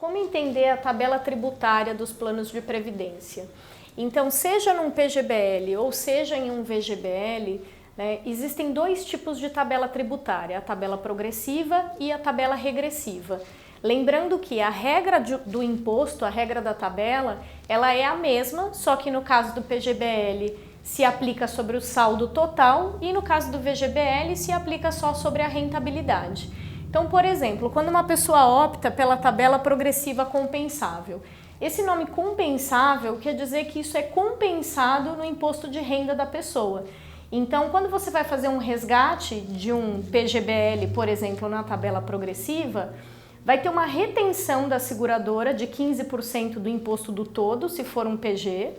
Como entender a tabela tributária dos planos de previdência? Então, seja num PGBL ou seja em um VGBL, né, existem dois tipos de tabela tributária, a tabela progressiva e a tabela regressiva. Lembrando que a regra do imposto, a regra da tabela, ela é a mesma, só que no caso do PGBL se aplica sobre o saldo total e no caso do VGBL se aplica só sobre a rentabilidade. Então, por exemplo, quando uma pessoa opta pela tabela progressiva compensável, esse nome compensável quer dizer que isso é compensado no imposto de renda da pessoa. Então, quando você vai fazer um resgate de um PGBL, por exemplo, na tabela progressiva, vai ter uma retenção da seguradora de 15% do imposto do todo, se for um PG,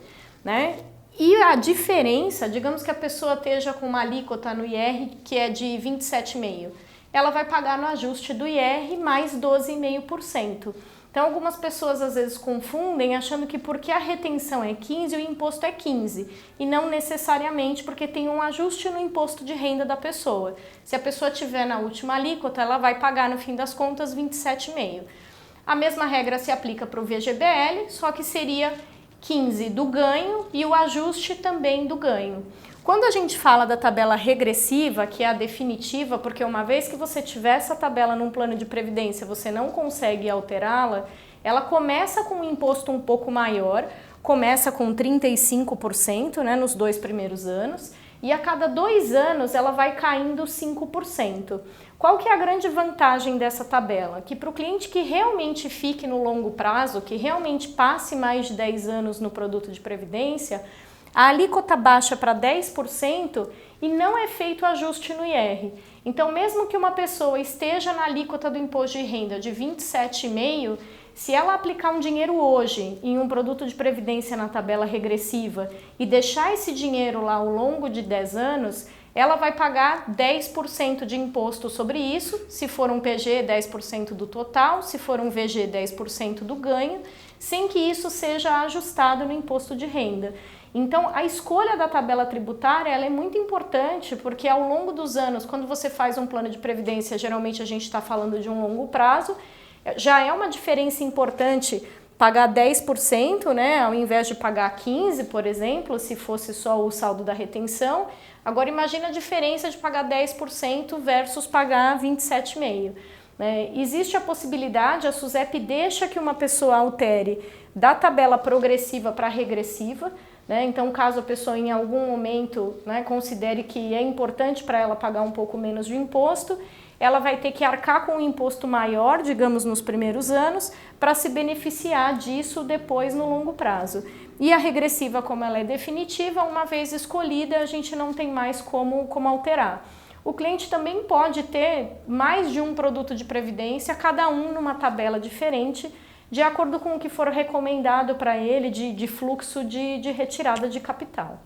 né? E a diferença, digamos que a pessoa esteja com uma alíquota no IR que é de 27,5%. Ela vai pagar no ajuste do IR mais 12,5%. Então, algumas pessoas às vezes confundem achando que porque a retenção é 15, o imposto é 15, e não necessariamente porque tem um ajuste no imposto de renda da pessoa. Se a pessoa tiver na última alíquota, ela vai pagar no fim das contas 27,5%. A mesma regra se aplica para o VGBL, só que seria 15 do ganho e o ajuste também do ganho. Quando a gente fala da tabela regressiva, que é a definitiva, porque uma vez que você tiver essa tabela num plano de previdência, você não consegue alterá-la, ela começa com um imposto um pouco maior, começa com 35%, né, nos 2 primeiros anos, e a cada 2 anos ela vai caindo 5%. Qual que é a grande vantagem dessa tabela? Que para o cliente que realmente fique no longo prazo, que realmente passe mais de 10 anos no produto de previdência, a alíquota baixa para 10% e não é feito ajuste no IR. Então, mesmo que uma pessoa esteja na alíquota do imposto de renda de 27,5%, se ela aplicar um dinheiro hoje em um produto de previdência na tabela regressiva e deixar esse dinheiro lá ao longo de 10 anos, ela vai pagar 10% de imposto sobre isso, se for um PG, 10% do total, se for um VG, 10% do ganho, sem que isso seja ajustado no imposto de renda. Então, a escolha da tabela tributária ela é muito importante porque ao longo dos anos, quando você faz um plano de previdência, geralmente a gente está falando de um longo prazo, já é uma diferença importante pagar 10%, né, ao invés de pagar 15%, por exemplo, se fosse só o saldo da retenção. Agora, imagina a diferença de pagar 10% versus pagar 27,5%. Existe a possibilidade, a SUSEP deixa que uma pessoa altere da tabela progressiva para regressiva, né? Então, caso a pessoa em algum momento, né, considere que é importante para ela pagar um pouco menos de imposto, ela vai ter que arcar com um imposto maior, digamos, nos primeiros anos, para se beneficiar disso depois no longo prazo. E a regressiva, como ela é definitiva, uma vez escolhida, a gente não tem mais como alterar. O cliente também pode ter mais de um produto de previdência, cada um numa tabela diferente, de acordo com o que for recomendado para ele de fluxo de retirada de capital.